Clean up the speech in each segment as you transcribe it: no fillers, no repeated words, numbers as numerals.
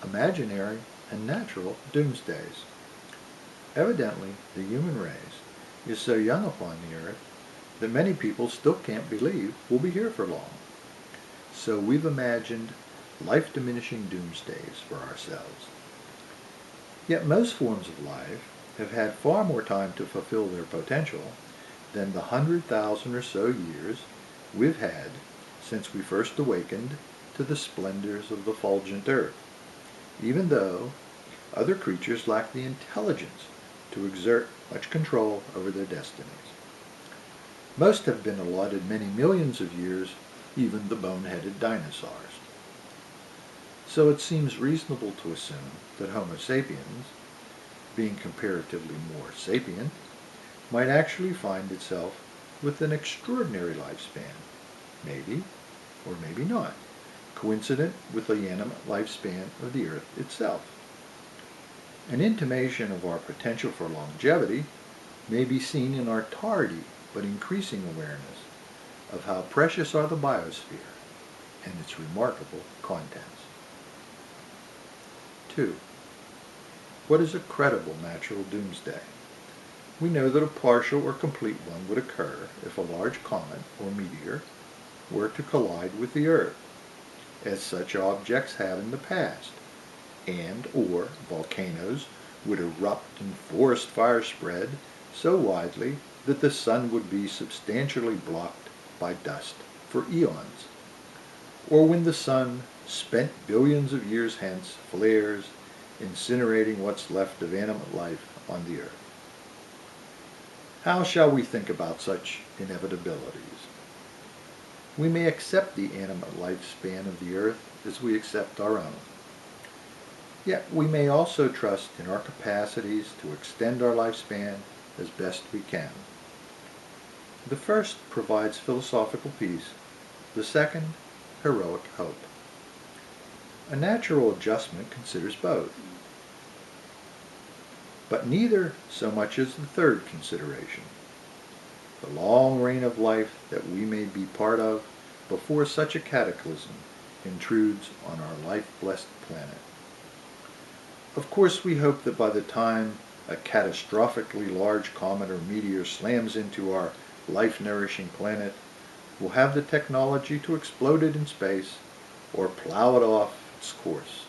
imaginary and natural doomsdays. Evidently, the human race is so young upon the earth that many people still can't believe we'll be here for long. So we've imagined life-diminishing doomsdays for ourselves. Yet most forms of life have had far more time to fulfill their potential than the 100,000 or so years we've had since we first awakened to the splendors of the fulgent earth, even though other creatures lack the intelligence to exert much control over their destinies. Most have been allotted many millions of years, even the boneheaded dinosaurs. So it seems reasonable to assume that Homo sapiens, being comparatively more sapient, might actually find itself with an extraordinary lifespan, maybe, or maybe not, coincident with the animate lifespan of the Earth itself. An intimation of our potential for longevity may be seen in our tardy but increasing awareness of how precious are the biosphere and its remarkable contents. 2. What is a credible natural doomsday? We know that a partial or complete one would occur if a large comet or meteor were to collide with the Earth, as such objects have in the past, and or volcanoes would erupt and forest fires spread so widely that the sun would be substantially blocked by dust for eons, or when the sun, spent billions of years hence, flares, incinerating what's left of animate life on the Earth. How shall we think about such inevitabilities? We may accept the animate lifespan of the Earth as we accept our own. Yet we may also trust in our capacities to extend our lifespan as best we can. The first provides philosophical peace, the second, heroic hope. A natural adjustment considers both, but neither so much as the third consideration, the long reign of life that we may be part of before such a cataclysm intrudes on our life-blessed planet. Of course, we hope that by the time a catastrophically large comet or meteor slams into our life-nourishing planet, we'll have the technology to explode it in space or plow it off its course.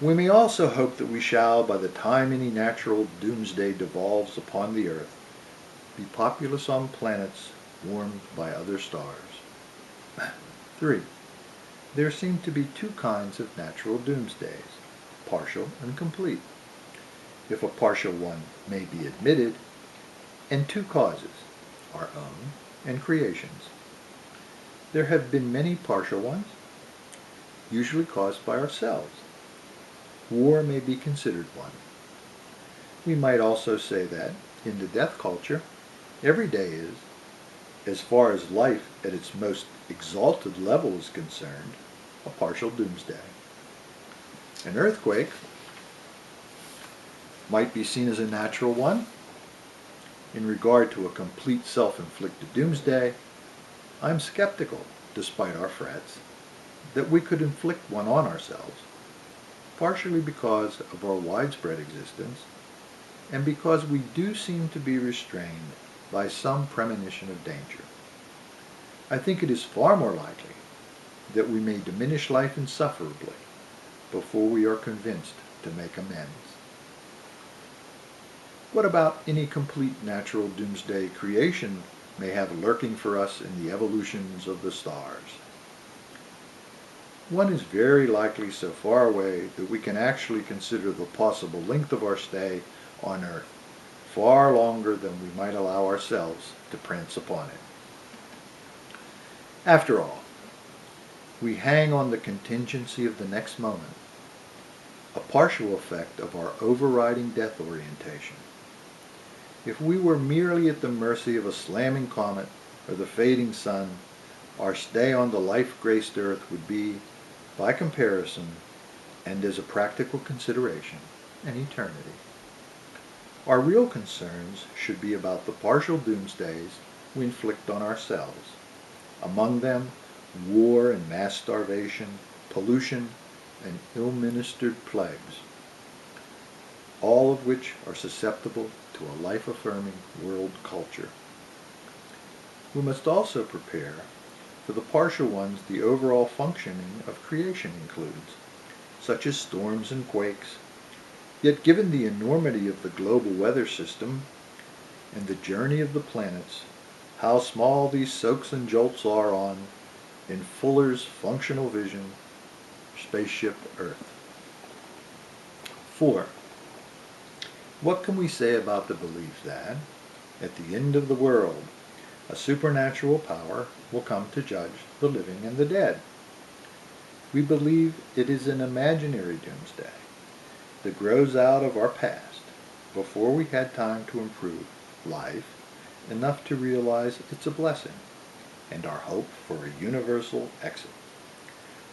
We may also hope that we shall, by the time any natural doomsday devolves upon the Earth, be populous on planets warmed by other stars. 3. There seem to be two kinds of natural doomsdays, partial and complete, if a partial one may be admitted, and two causes, our own and creation's. There have been many partial ones, usually caused by ourselves. War may be considered one. We might also say that, in the death culture, every day is, as far as life at its most exalted level is concerned, a partial doomsday. An earthquake might be seen as a natural one. In regard to a complete self-inflicted doomsday, I'm skeptical, despite our frets, that we could inflict one on ourselves, partially because of our widespread existence, and because we do seem to be restrained by some premonition of danger. I think it is far more likely that we may diminish life insufferably before we are convinced to make amends. What about any complete natural doomsday creation may have lurking for us in the evolutions of the stars? One is very likely so far away that we can actually consider the possible length of our stay on Earth far longer than we might allow ourselves to prance upon it. After all, we hang on the contingency of the next moment, a partial effect of our overriding death orientation. If we were merely at the mercy of a slamming comet or the fading sun, our stay on the life-graced Earth would be, by comparison, and as a practical consideration, an eternity. Our real concerns should be about the partial doomsdays we inflict on ourselves. Among them, war and mass starvation, pollution, and ill-ministered plagues, all of which are susceptible to a life-affirming world culture. We must also prepare for the partial ones the overall functioning of creation includes, such as storms and quakes. Yet given the enormity of the global weather system and the journey of the planets, how small these soaks and jolts are on, in Fuller's functional vision, Spaceship Earth. 4. What can we say about the belief that, at the end of the world, a supernatural power will come to judge the living and the dead? We believe it is an imaginary doomsday that grows out of our past before we had time to improve life enough to realize it's a blessing and our hope for a universal exit.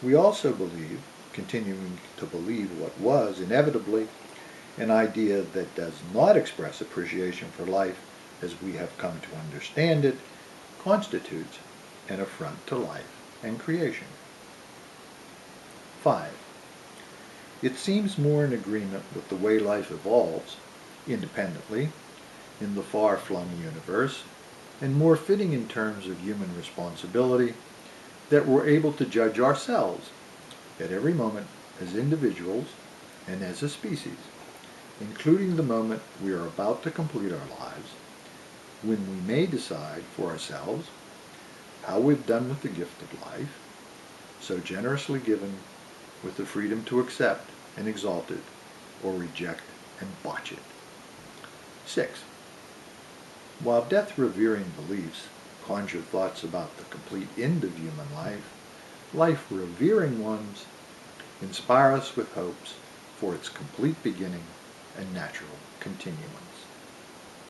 We also believe, continuing to believe what was inevitably an idea that does not express appreciation for life as we have come to understand it, constitutes an affront to life and creation. 5. It seems more in agreement with the way life evolves, independently, in the far-flung universe, and more fitting in terms of human responsibility, that we're able to judge ourselves at every moment as individuals and as a species, including the moment we are about to complete our lives, when we may decide for ourselves how we've done with the gift of life, so generously given, with the freedom to accept and exalt it, or reject and botch it. 6. While death-revering beliefs conjure thoughts about the complete end of human life, life-revering ones inspire us with hopes for its complete beginning and natural continuance.